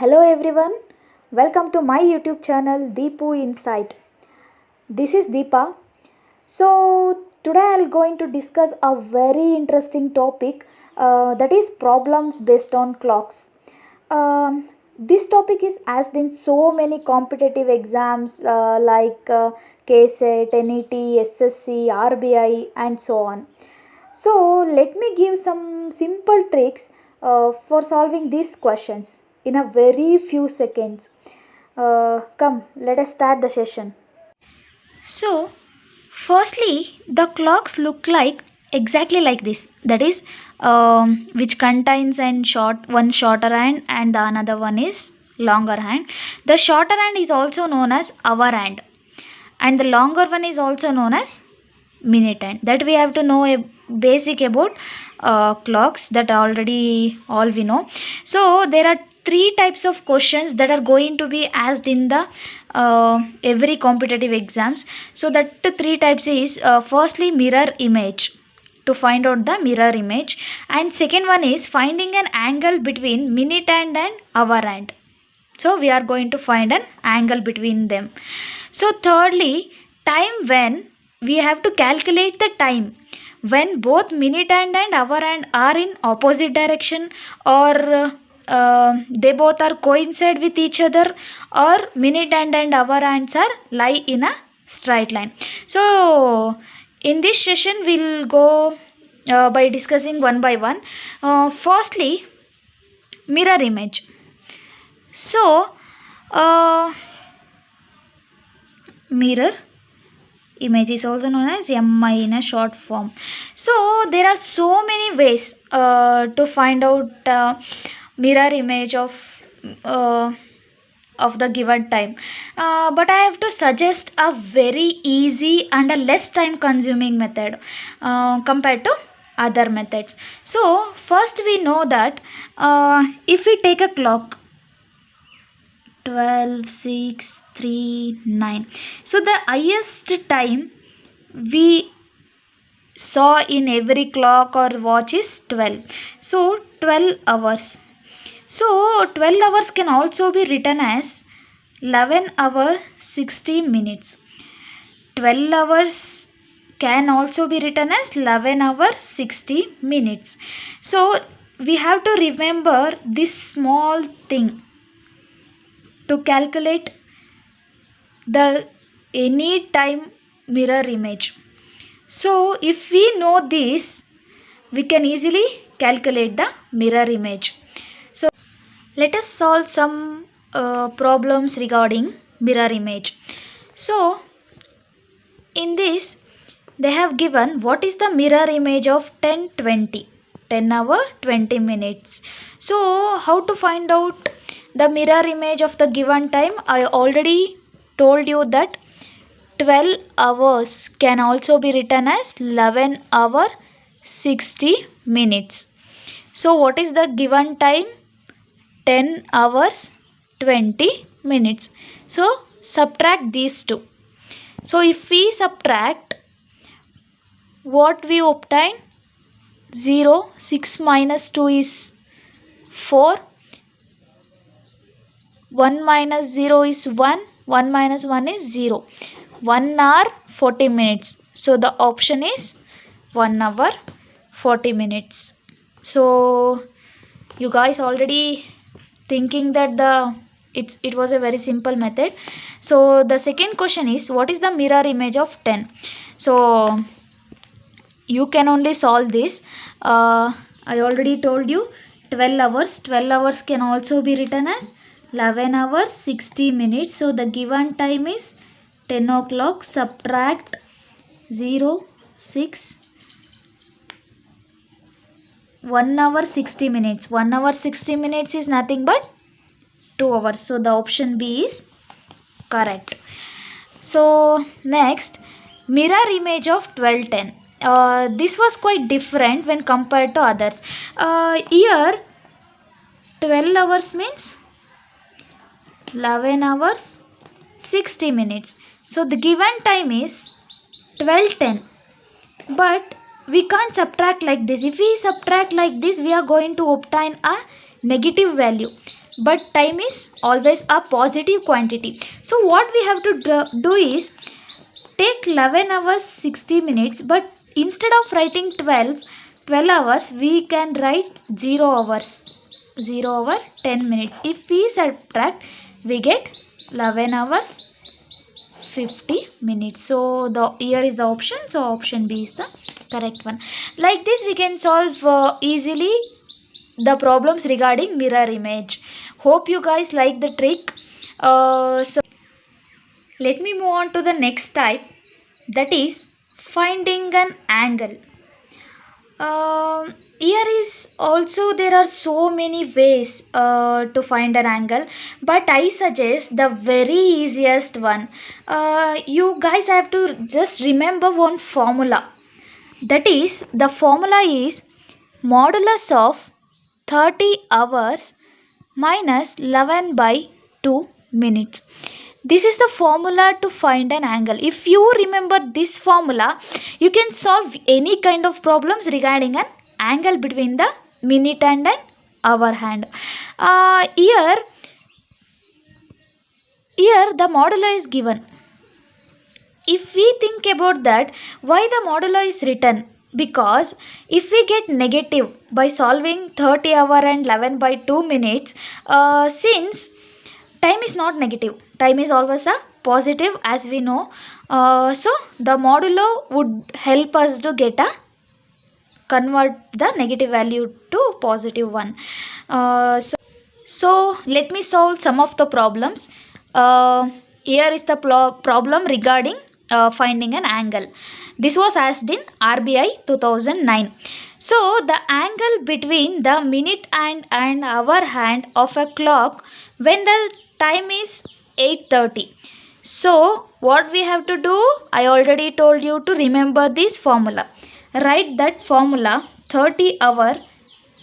Hello everyone, welcome to my YouTube channel Deepu Insight. This is Deepa. So today I'll going to discuss a very interesting topic that is problems based on clocks. This topic is asked in so many competitive exams like KSET, NET, SSC, RBI and so on. So let me give some simple tricks for solving these questions in a very few seconds. Come, let us start the session. So, firstly, the clocks look like exactly like this. That is, which contains one shorter hand and the another one is longer hand. The shorter hand is also known as hour hand, and the longer one is also known as minute hand. That we have to know a basic about clocks, that already all we know. So there are three types of questions that are going to be asked in the every competitive exams. So that the three types is firstly mirror image, to find out the mirror image, and second one is finding an angle between minute hand and hour hand. So we are going to find an angle between them. So thirdly, time, when we have to calculate the time when both minute hand and hour hand are in opposite direction, or they both are coincide with each other, or minute hand and hour hands are lie in a straight line. So in this session we'll go by discussing one by one. Firstly, mirror image. So mirror image is also known as MI in a short form. So there are so many ways to find out mirror image uh, of the given time, but I have to suggest a very easy and a less time consuming method compared to other methods. So first we know that if we take a clock 12, 6, 3, 9. So the highest time we saw in every clock or watch is 12. So 12 hours. So 12 hours can also be written as 11 hour 60 minutes. 12 hours can also be written as 11 hour 60 minutes. So we have to remember this small thing to calculate the any time mirror image. So if we know this, we can easily calculate the mirror image. So let us solve some problems regarding mirror image. So in this they have given what is the mirror image of 10:20, 10 hour 20 minutes. So how to find out the mirror image of the given time? I already told you that 12 hours can also be written as 11 hour 60 minutes. So what is the given time? 10 hours 20 minutes. So subtract these two. So if we subtract, what we obtain? 0. 6 minus 2 is 4. 1 minus 0 is 1. 1 minus 1 is 0. 1 hour 40 minutes. So the option is 1 hour 40 minutes. So you guys already thinking that it was a very simple method. So the second question is, what is the mirror image of 10? So you can only solve this. I already told you 12 hours. 12 hours can also be written as 11 hours 60 minutes. So the given time is 10 o'clock. Subtract 0, 6, 1 hour 60 minutes. 1 hour 60 minutes is nothing but 2 hours. So the option B is correct. So next, mirror image of 12:10. This was quite different when compared to others. Here 12 hours means 11 hours 60 minutes. So the given time is 12:10. But we can't subtract like this. If we subtract like this, we are going to obtain a negative value. but time is always a positive quantity. So what we have to do is take 11 hours 60 minutes, but instead of writing 12 hours, we can write 0 hours, 0 hour 10 minutes. If we subtract, we get 11 hours 50 minutes. So here is the option. So option B is the correct one. Like this we can solve easily the problems regarding mirror image. Hope you guys like the trick. So let me move on to the next type, that is finding an angle. Here is also there are so many ways to find an angle, but I suggest the very easiest one. You guys have to just remember one formula. That is, the formula is modulus of 30 hours minus 11 by 2 minutes. This is the formula to find an angle. If you remember this formula, you can solve any kind of problems regarding an angle between the minute and an hour hand. Here the modulo is given. If we think about that, why the modulo is written? Because if we get negative by solving 30 hour and 11 by 2 minutes, since time is not negative, time is always a positive, as we know. So the modulo would help us to convert the negative value to positive one. So let me solve some of the problems. Here is the problem regarding finding an angle. This was asked in RBI 2009. So the angle between the minute and hour hand of a clock when the time is 8:30. So what we have to do, I already told you to remember this formula. Write that formula, 30 hour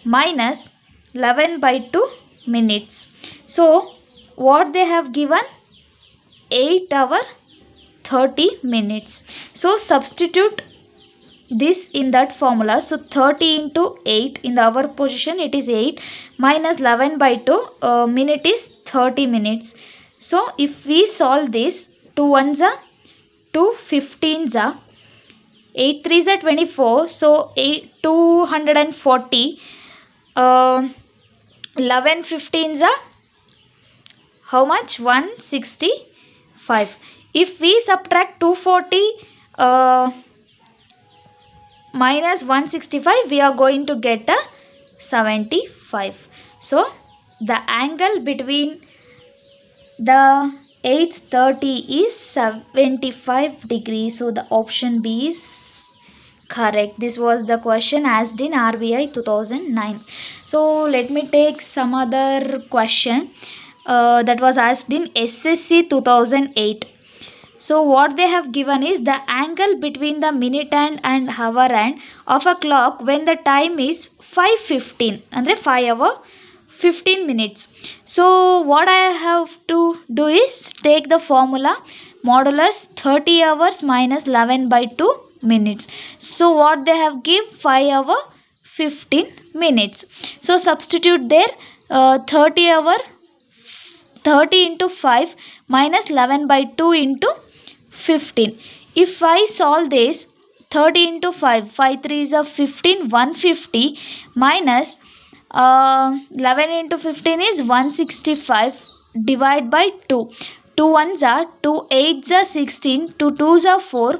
minus 11 by 2 minutes. So what they have given, 8 hour 30 minutes. So substitute this in that formula. So 30 into 8, in the hour position it is 8, minus 11 by 2, minute is 30 minutes. So if we solve this, 2 1s are 2 15s are 8 3s are 24, so 240, 11 15s are how much? 165. If we subtract 240 minus 165, we are going to get a 75. So the angle between the 8:30 is 75 degrees. So the option B is correct. This was the question asked in RBI 2009. So let me take some other question that was asked in SSC 2008. So what they have given is the angle between the minute and hour hand of a clock when the time is 5:15, andre 5 hour 15 minutes. So what I have to do is take the formula modulus 30 hours minus 11 by 2 minutes. So what they have give, 5 hour 15 minutes. So substitute there, 30 hour 30 into 5 minus 11 by 2 into 15. If I solve this, 30 into 5, 5 3 is a 15, 150 minus 11 into 15 is 165, divide by 2. 2 1s are 2 8s are 16, 2 2s are 4,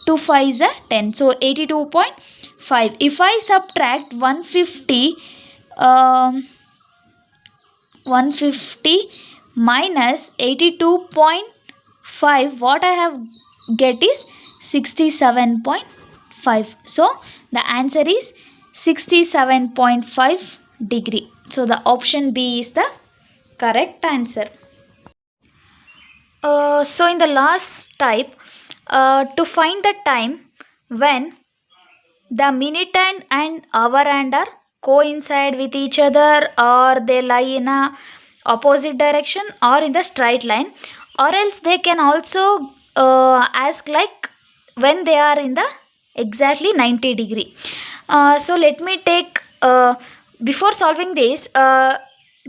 2 5s are 10. So 82.5. If I subtract 150, 150 minus 82.5, what I have get is 67.5. So the answer is 67.5 degree. So the option B is the correct answer. So in the last type, to find the time when the minute and hour hand are coincide with each other, or they lie in a opposite direction or in the straight line, or else they can also ask like when they are in the exactly 90 degree. So let me take, before solving this,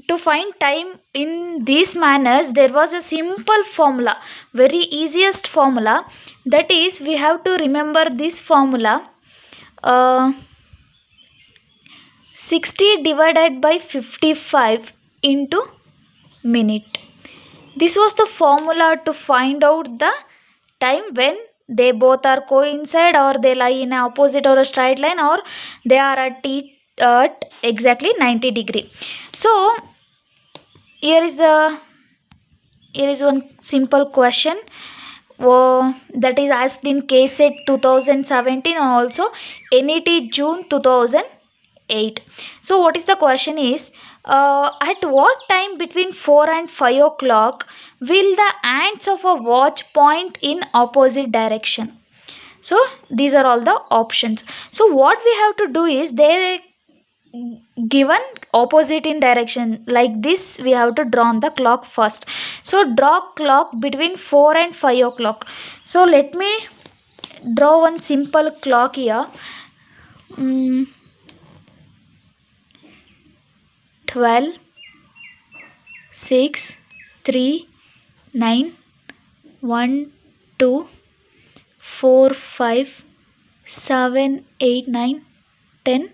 to find time in these manners, there was a simple formula, very easiest formula. That is, we have to remember this formula. 60 divided by 55 into minute. This was the formula to find out the time when they both are coincide, or they lie in a opposite or a straight line, or they are at exactly 90 degree. So here is one simple question that is asked in KSET 2017 and also NET June 2008. So what is the question is, at what time between 4 and 5 o'clock will the ants of a watch point in opposite direction? So these are all the options. So what we have to do is, they given opposite in direction like this, we have to draw on the clock first. So draw clock between 4 and 5 o'clock. So let me draw one simple clock here. 12, 6, 3, 9, 1, 2, 4, 5, 7, 8, 9, 10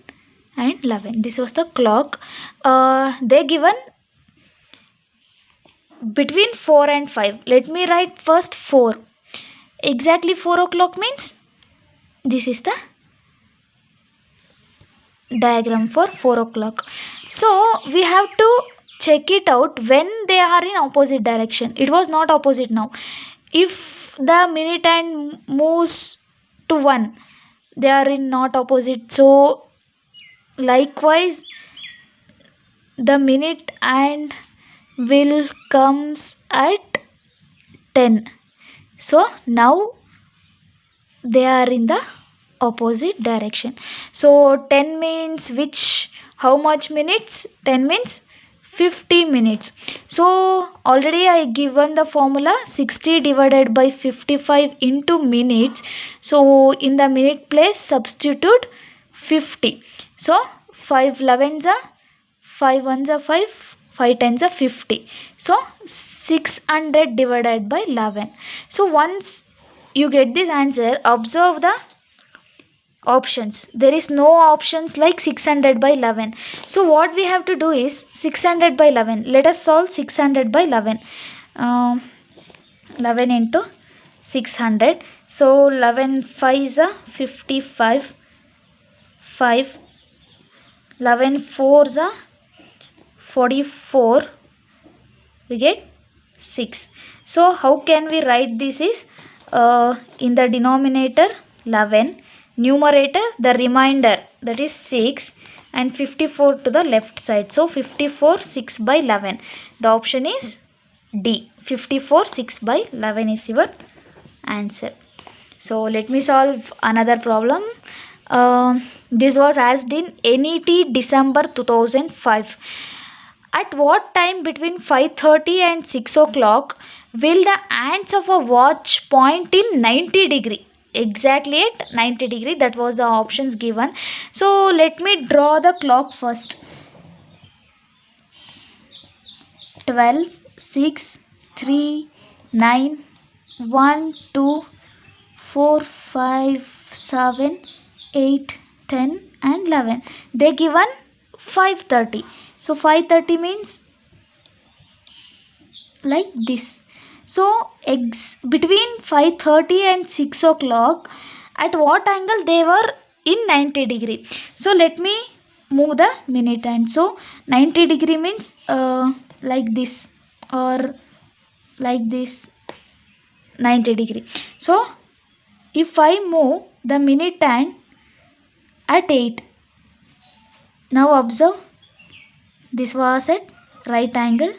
and 11. This was the clock. They given between 4 and 5. Let me write first 4. Exactly 4 o'clock means this is the diagram for 4 o'clock. So we have to check it out when they are in opposite direction. It was not opposite now. If the minute hand moves to 1, they are in not opposite. So likewise the minute hand will comes at 10. So now they are in the opposite direction. So 10 means which, how much minutes? 10 means 50 minutes. So already I given the formula 60 divided by 55 into minutes. So in the minute place substitute 50. So 5 11s are 5 1s are 5, 5 10s are 50. So 600 divided by 11. So once you get this answer, observe the options. There is no options like 600 by 11. So what we have to do is 600 by 11. Let us solve 600 by 11. 11 into 600. So 11 5 is a 55. 5. 11 4 is a 44. We get 6. So how can we write this is, in the denominator 11, numerator the remainder, that is 6, and 54 to the left side. So 54 6 by 11. The option is D. 54 6 by 11 is your answer. So let me solve another problem. This was asked in NET December 2005. At what time between 5:30 and 6 o'clock will the ants of a watch point in 90 degree? Exactly at 90 degree. That was the options given. So let me draw the clock first. 12, 6, 3, 9, 1, 2, 4, 5, 7, 8, 10 and 11. They given 5:30. So 5:30 means like this. So between 5:30 and 6 o'clock, at what angle they were in 90 degree. So let me move the minute hand. So 90 degree means like this, or like this, 90 degree. So if I move the minute hand at 8, now observe, this was at right angle.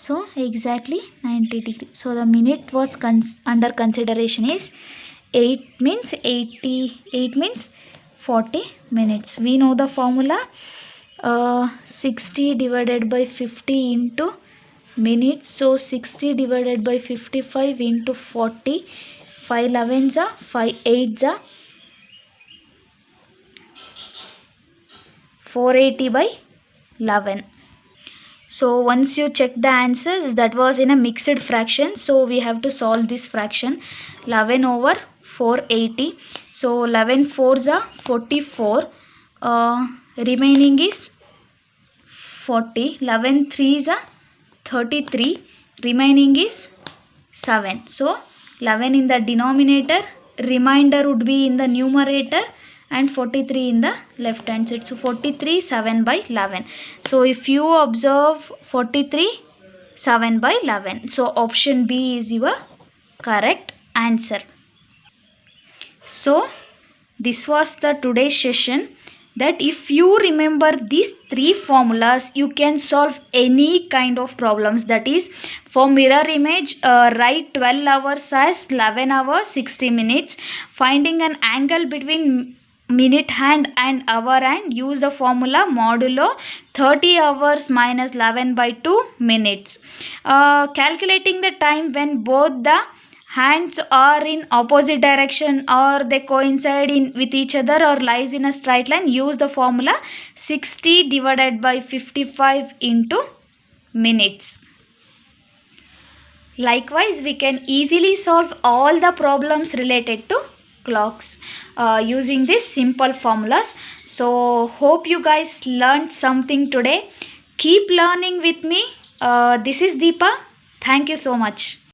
So exactly 90 degree. So the minute was under consideration is 8 means 80, 8 means 40 minutes. We know the formula, 60 divided by 50 into minutes. So 60 divided by 55 into 40. 5 11s are 5 8s are 480 by 11. So once you check the answers, that was in a mixed fraction. So we have to solve this fraction. 11 over 480. So 11 fours are 44. Remaining is 40. 11 threes are 33. Remaining is 7. So 11 in the denominator, remainder would be in the numerator, and 43 in the left hand side. So 43 7 by 11. So if you observe 43 7 by 11. So option B is your correct answer. So this was the today's session, that if you remember these three formulas, you can solve any kind of problems. That is, for mirror image, write 12 hours as 11 hours 60 minutes. Finding an angle between minute hand and hour hand, use the formula modulo 30 hours minus 11 by 2 minutes. Calculating the time when both the hands are in opposite direction, or they coincide with each other, or lies in a straight line, use the formula 60 divided by 55 into minutes. Likewise, we can easily solve all the problems related to clocks using these simple formulas. So hope you guys learned something today. Keep learning with me. This is Deepa. Thank you so much.